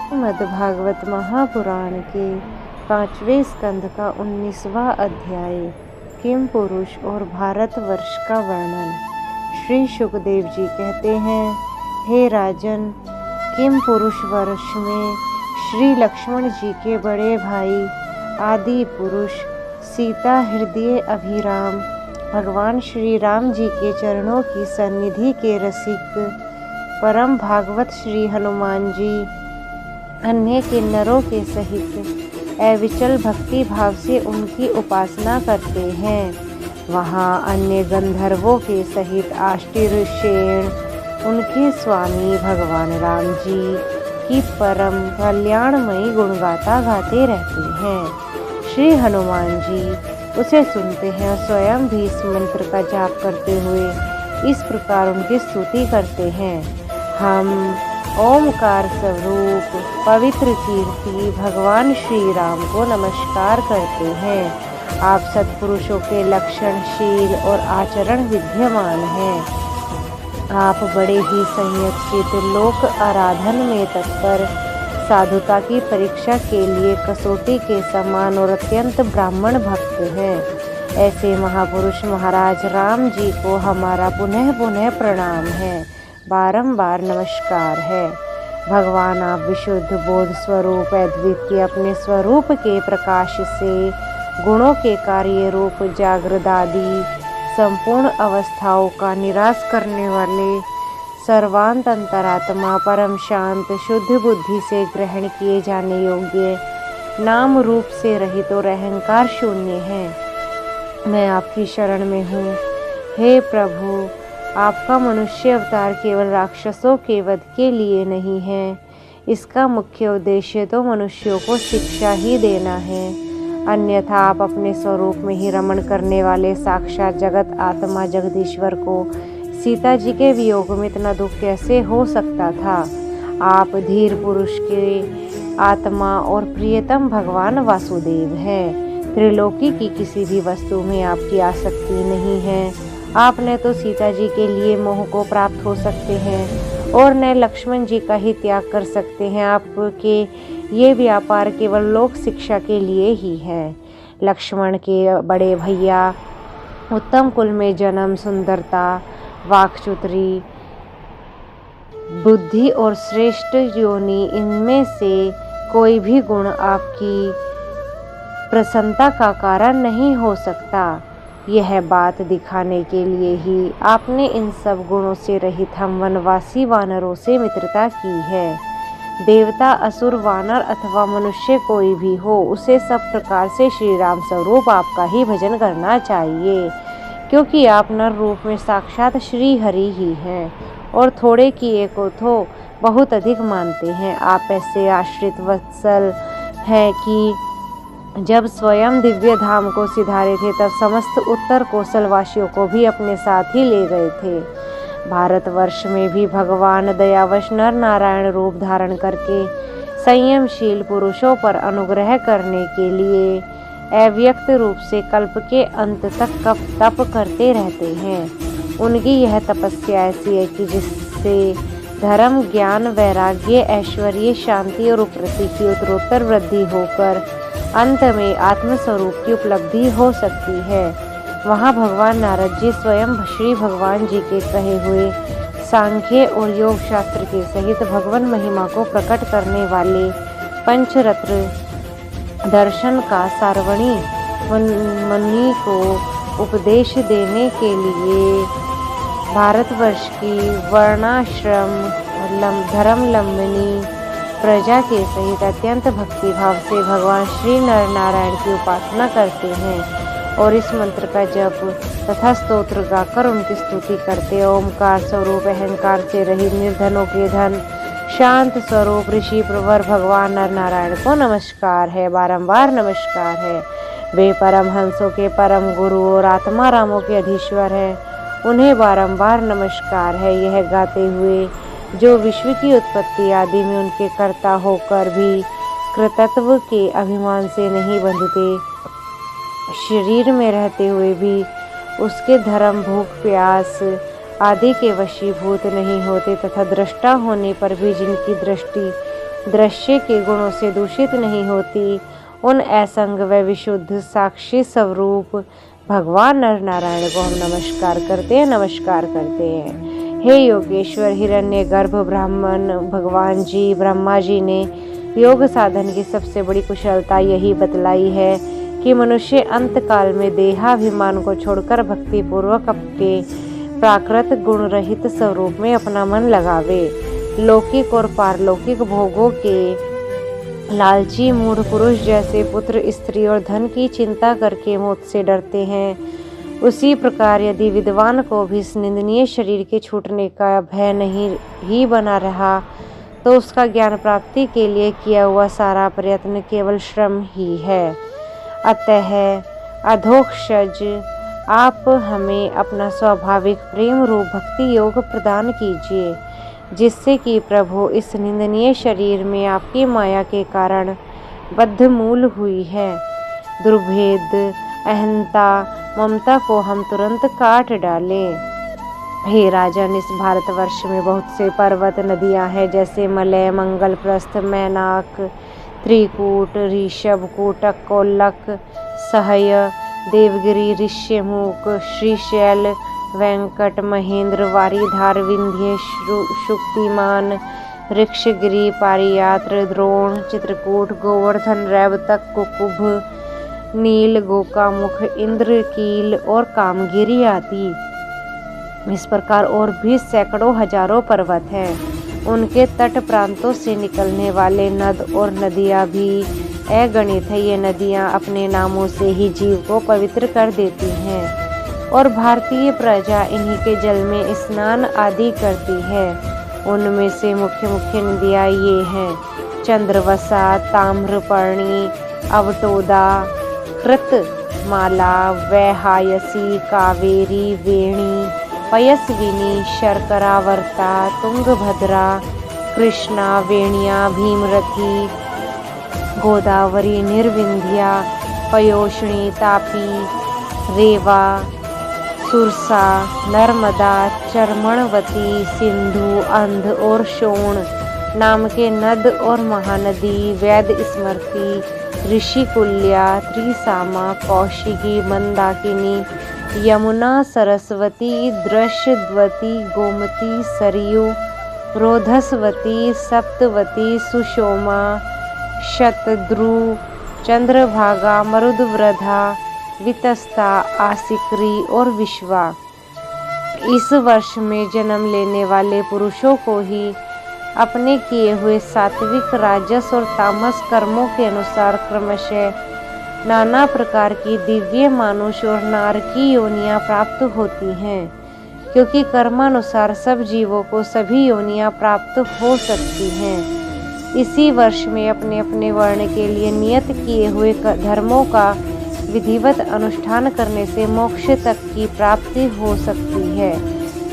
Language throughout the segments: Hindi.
श्रीमद्भागवत महापुराण के 5वें स्कंध का 19वां अध्याय किम पुरुष और भारतवर्ष का वर्णन। श्री सुखदेव जी कहते हैं, हे राजन, किम पुरुष वर्ष में श्री लक्ष्मण जी के बड़े भाई आदि पुरुष सीता हृदय अभिराम भगवान श्री राम जी के चरणों की सन्निधि के रसिक परम भागवत श्री हनुमान जी अन्य किन्नरों के सहित अविचल भक्ति भाव से उनकी उपासना करते हैं। वहाँ अन्य गंधर्वों के सहित आष्टिरसेन उनके स्वामी भगवान राम जी की परम कल्याणमयी गुणगाथा गाते रहते हैं। श्री हनुमान जी उसे सुनते हैं और स्वयं भी इस मंत्र का जाप करते हुए इस प्रकार उनकी स्तुति करते हैं। हम ओमकार स्वरूप पवित्र कीर्ति भगवान श्री राम को नमस्कार करते हैं। आप सत्पुरुषों के लक्षण, शील और आचरण विद्यमान हैं। आप बड़े ही संयत चित, लोक आराधन में तत्पर, साधुता की परीक्षा के लिए कसौटी के समान और अत्यंत ब्राह्मण भक्त हैं। ऐसे महापुरुष महाराज राम जी को हमारा पुनः पुनः प्रणाम है, बारंबार नमस्कार है। भगवान, आप विशुद्ध बोध स्वरूप अद्वितीय अपने स्वरूप के प्रकाश से गुणों के कार्य रूप जागृत आदि संपूर्ण अवस्थाओं का निराश करने वाले सर्वांत अंतरात्मा, परम शांत शुद्ध बुद्धि से ग्रहण किए जाने योग्य, नाम रूप से रहित और अहंकार शून्य हैं। मैं आपकी शरण में हूँ। हे प्रभु, आपका मनुष्य अवतार केवल राक्षसों के वध के लिए नहीं है। इसका मुख्य उद्देश्य तो मनुष्यों को शिक्षा ही देना है। अन्यथा आप अपने स्वरूप में ही रमण करने वाले साक्षात जगत आत्मा जगदीश्वर को सीता जी के वियोग में इतना दुख कैसे हो सकता था। आप धीर पुरुष के आत्मा और प्रियतम भगवान वासुदेव हैं। त्रिलोकी की किसी भी वस्तु में आपकी आसक्ति नहीं है। आप न तो सीता जी के लिए मोह को प्राप्त हो सकते हैं और न लक्ष्मण जी का ही त्याग कर सकते हैं। आपके ये व्यापार केवल लोक शिक्षा के लिए ही है। लक्ष्मण के बड़े भैया उत्तम कुल में जन्म, सुंदरता, वाक्चातुर्य, बुद्धि और श्रेष्ठ योनि, इनमें से कोई भी गुण आपकी प्रसन्नता का कारण नहीं हो सकता। यह बात दिखाने के लिए ही आपने इन सब गुणों से रहित हम वनवासी वानरों से मित्रता की है। देवता, असुर, वानर अथवा मनुष्य कोई भी हो, उसे सब प्रकार से श्री राम स्वरूप आपका ही भजन करना चाहिए, क्योंकि आप नर रूप में साक्षात श्री हरि ही हैं और थोड़े किए को तो बहुत अधिक मानते हैं। आप ऐसे आश्रित वत्सल हैं कि जब स्वयं दिव्य धाम को सिधारे थे तब समस्त उत्तर कौशलवासियों को भी अपने साथ ही ले गए थे। भारतवर्ष में भी भगवान दयावश नर नारायण रूप धारण करके संयमशील पुरुषों पर अनुग्रह करने के लिए अव्यक्त रूप से कल्प के अंत तक तप करते रहते हैं। उनकी यह तपस्या ऐसी है कि जिससे धर्म, ज्ञान, वैराग्य, ऐश्वर्य, शांति और उपरति की उत्तरोत्तर वृद्धि होकर अंत में आत्मस्वरूप की उपलब्धि हो सकती है। वहाँ भगवान नारद जी स्वयं श्री भगवान जी के कहे हुए सांख्य और योग शास्त्र के सहित भगवान महिमा को प्रकट करने वाले पंचरत्न दर्शन का सारवणी मुनि को उपदेश देने के लिए भारतवर्ष की वर्णाश्रम धर्मलंबिनी प्रजा के सहित अत्यंत भक्ति भाव से भगवान श्री नर नारायण की उपासना करते हैं और इस मंत्र का जप तथा स्तोत्र गाकर उनकी स्तुति करते। ओमकार स्वरूप अहंकार से रहित निर्धनों के धन, शांत स्वरूप ऋषि प्रवर भगवान नर नारायण को नमस्कार है, बारंबार नमस्कार है। वे परम हंसों के परम गुरु और आत्मा रामों के अधीश्वर हैं, उन्हें बारंबार नमस्कार है। यह गाते हुए जो विश्व की उत्पत्ति आदि में उनके कर्ता होकर भी कृतत्व के अभिमान से नहीं बंधते, शरीर में रहते हुए भी उसके धर्म, भूख, प्यास आदि के वशीभूत नहीं होते तथा दृष्टा होने पर भी जिनकी दृष्टि दृश्य के गुणों से दूषित नहीं होती, उन असंग व विशुद्ध साक्षी स्वरूप भगवान नर नारायण को हम नमस्कार करते हैं। हे योगेश्वर हिरण्यगर्भ ब्राह्मण भगवान जी ब्रह्मा जी ने योग साधन की सबसे बड़ी कुशलता यही बतलाई है कि मनुष्य अंत काल में देहाभिमान को छोड़कर भक्ति पूर्वक अपने प्राकृत गुण रहित स्वरूप में अपना मन लगावे। लौकिक और पारलौकिक भोगों के लालची मूढ़ पुरुष जैसे पुत्र, स्त्री और धन की चिंता करके मौत से डरते हैं, उसी प्रकार यदि विद्वान को भी इस निंदनीय शरीर के छूटने का भय नहीं ही बना रहा तो उसका ज्ञान प्राप्ति के लिए किया हुआ सारा प्रयत्न केवल श्रम ही है। अतः अधोक्षज आप हमें अपना स्वाभाविक प्रेम रूप भक्ति योग प्रदान कीजिए, जिससे कि प्रभु इस निंदनीय शरीर में आपकी माया के कारण बद्धमूल हुई है। दुर्भेद अहंता ममता को हम तुरंत काट डालें। हे राजन, इस भारतवर्ष में बहुत से पर्वत नदियां हैं, जैसे मलय, मंगलप्रस्थ, मैनाक, त्रिकूट, ऋषभ, कोटक, कोल्लक, सहय, देवगिरी, ऋष्यमुख, श्रीशैल, वेंकट, महेंद्र, वारीधार, विंध्य, शुक्तिमान, ऋक्षगिरी, पारियात्र, द्रोण, चित्रकूट, गोवर्धन, रैवतक, कुकुभ, नील, गोकामुख, इंद्रकील और कामगिरी आदि। इस प्रकार और भी सैकड़ों हजारों पर्वत हैं। उनके तट प्रांतों से निकलने वाले नद और नदियां भी अगणित है। ये नदियां अपने नामों से ही जीव को पवित्र कर देती हैं और भारतीय प्रजा इन्हीं के जल में स्नान आदि करती है। उनमें से मुख्य मुख्य नदियां ये हैं: चंद्रवसा, ताम्रपर्णी, अवटोदा, कृतमाला, वैहायसी, कावेरी, वेणी, पयस्विनी, शर्करावर्ता, तुंगभद्रा, कृष्णा, वेणिया, भीमरथी, गोदावरी, निर्विंध्या, पयोष्णी, तापी, रेवा, सुरसा, नर्मदा, चर्मणवती, सिंधु, अंध और शोण नाम के नद और महानदी, वैद स्मृति, ऋषिकुल्या, त्रिसामा, कौशिकी, मंदाकिनी, यमुना, सरस्वती, दृश्यद्वती, गोमती, सरयू, रोधस्वती, सप्तवती, सुषोमा, शतद्रु, चंद्रभागा, मरुदव्रधा, वितस्ता, आसिक्री और विश्वा। इस वर्ष में जन्म लेने वाले पुरुषों को ही अपने किए हुए सात्विक, राजस और तामस कर्मों के अनुसार क्रमशः नाना प्रकार की दिव्य, मानुष और नारकी योनियां प्राप्त होती हैं, क्योंकि कर्मानुसार सब जीवों को सभी योनियां प्राप्त हो सकती हैं। इसी वर्ष में अपने अपने वर्ण के लिए नियत किए हुए धर्मों का विधिवत अनुष्ठान करने से मोक्ष तक की प्राप्ति हो सकती है।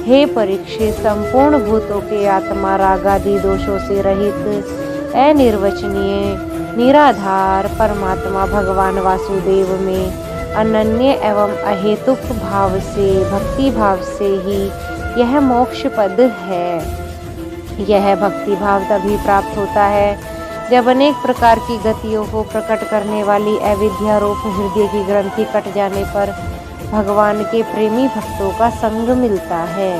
हे परीक्षित, संपूर्ण भूतों के आत्मा रागादि दोषों से रहित अनिर्वचनीय निराधार परमात्मा भगवान वासुदेव में अनन्य एवं अहेतुक भाव से, भक्ति भाव से ही यह मोक्ष पद है। यह भक्ति भाव तभी प्राप्त होता है जब अनेक प्रकार की गतियों को प्रकट करने वाली अविद्या रूप हृदय की ग्रंथि कट जाने पर भगवान के प्रेमी भक्तों का संग मिलता है।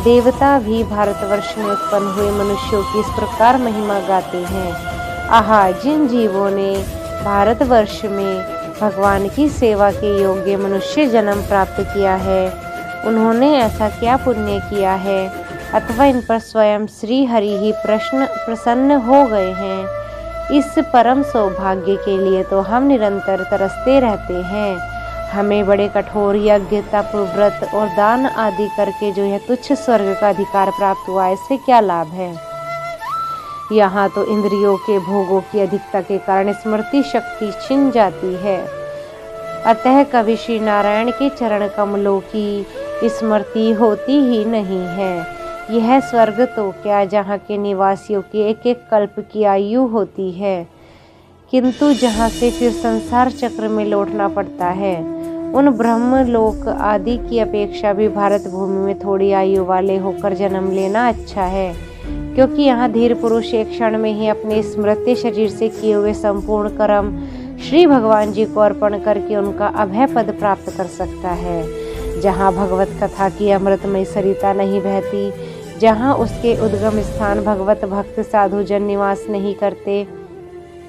देवता भी भारतवर्ष में उत्पन्न हुए मनुष्यों की इस प्रकार महिमा गाते हैं। आहा, जिन जीवों ने भारतवर्ष में भगवान की सेवा के योग्य मनुष्य जन्म प्राप्त किया है, उन्होंने ऐसा क्या पुण्य किया है अथवा इन पर स्वयं श्री हरि ही प्रसन्न हो गए हैं। इस परम सौभाग्य के लिए तो हम निरंतर तरसते रहते हैं। हमें बड़े कठोर यज्ञ, तप, व्रत और दान आदि करके जो यह तुच्छ स्वर्ग का अधिकार प्राप्त हुआ, इससे क्या लाभ है? यहाँ तो इंद्रियों के भोगों की अधिकता के कारण स्मृति शक्ति छिन जाती है। अतः कभी श्री नारायण के चरण कमलों की स्मृति होती ही नहीं है। यह स्वर्ग तो क्या, जहाँ के निवासियों की एक एक कल्प की आयु होती है, किंतु जहाँ से फिर संसार चक्र में लौटना पड़ता है। उन ब्रह्मलोक आदि की अपेक्षा भी भारत भूमि में थोड़ी आयु वाले होकर जन्म लेना अच्छा है, क्योंकि यहाँ धीर पुरुष एक क्षण में ही अपने स्मृति शरीर से किए हुए संपूर्ण कर्म श्री भगवान जी को अर्पण करके उनका अभय पद प्राप्त कर सकता है। जहाँ भगवत कथा की अमृतमय सरिता नहीं बहती, जहाँ उसके उद्गम स्थान भगवत भक्त साधु जन निवास नहीं करते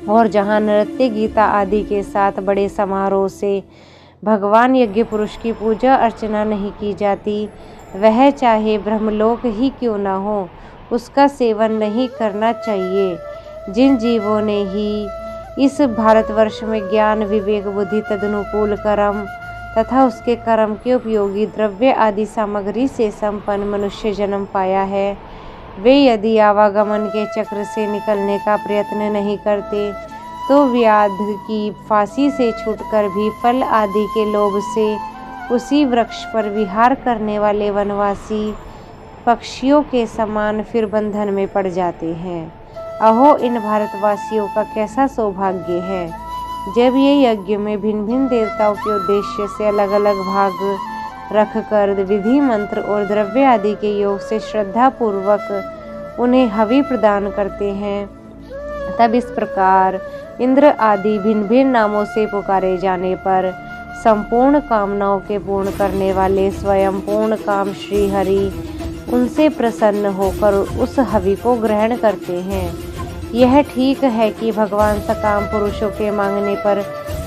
और जहाँ नृत्य गीता आदि के साथ बड़े समारोह से भगवान यज्ञ पुरुष की पूजा अर्चना नहीं की जाती, वह चाहे ब्रह्मलोक ही क्यों न हो, उसका सेवन नहीं करना चाहिए। जिन जीवों ने ही इस भारतवर्ष में ज्ञान विवेक बुद्धि तदनुकूल कर्म तथा उसके कर्म के उपयोगी द्रव्य आदि सामग्री से संपन्न मनुष्य जन्म पाया है, वे यदि आवागमन के चक्र से निकलने का प्रयत्न नहीं करते तो व्याधि की फांसी से छूटकर भी फल आदि के लोभ से उसी वृक्ष पर विहार करने वाले वनवासी पक्षियों के समान फिर बंधन में पड़ जाते हैं। अहो, इन भारतवासियों का कैसा सौभाग्य है जब ये यज्ञ में भिन्न भिन्न देवताओं के उद्देश्य से अलग अलग भाग रखकर विधि मंत्र और द्रव्य आदि के योग से श्रद्धा पूर्वक उन्हें हवि प्रदान करते हैं। तब इस प्रकार इंद्र आदि भिन्न भिन्न नामों से पुकारे जाने पर संपूर्ण कामनाओं के पूर्ण करने वाले स्वयं पूर्ण काम श्री हरि उनसे प्रसन्न होकर उस हवि को ग्रहण करते हैं। यह ठीक है कि भगवान सकाम पुरुषों के मांगने पर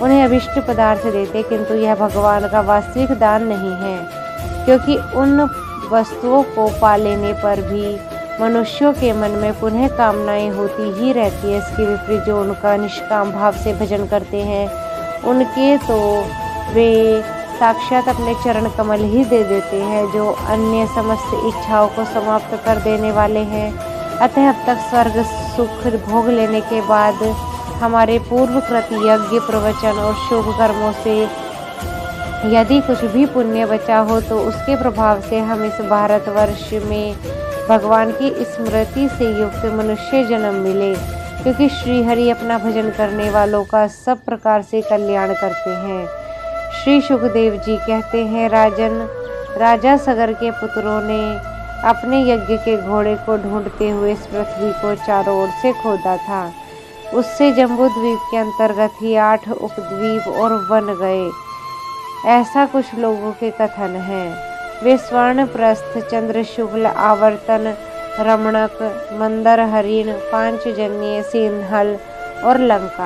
उन्हें अभिष्ट पदार्थ देते, किंतु यह भगवान का वास्तविक दान नहीं है, क्योंकि उन वस्तुओं को पा लेने पर भी मनुष्यों के मन में पुनः कामनाएं होती ही रहती है। इसके विपरीत जो उनका निष्काम भाव से भजन करते हैं, उनके तो वे साक्षात अपने चरण कमल ही दे देते हैं, जो अन्य समस्त इच्छाओं को समाप्त कर देने वाले हैं। अतः अब तक स्वर्ग सुख भोग लेने के बाद हमारे पूर्वकृत यज्ञ प्रवचन और शुभ कर्मों से यदि कुछ भी पुण्य बचा हो तो उसके प्रभाव से हम इस भारतवर्ष में भगवान की स्मृति से युक्त मनुष्य जन्म मिले, क्योंकि श्री हरि अपना भजन करने वालों का सब प्रकार से कल्याण करते हैं। श्री सुखदेव जी कहते हैं, राजन, राजा सगर के पुत्रों ने अपने यज्ञ के घोड़े को ढूंढते हुए इस पृथ्वी को चारों ओर से खोदा था। उससे जम्बूद्वीप के अंतर्गत ही 8 उपद्वीप और वन गए, ऐसा कुछ लोगों के कथन है। वे स्वर्ण प्रस्थ, चंद्र शुक्ल, आवर्तन, रमणक, मंदर हरिण, पांचजन्य, सिंहल और लंका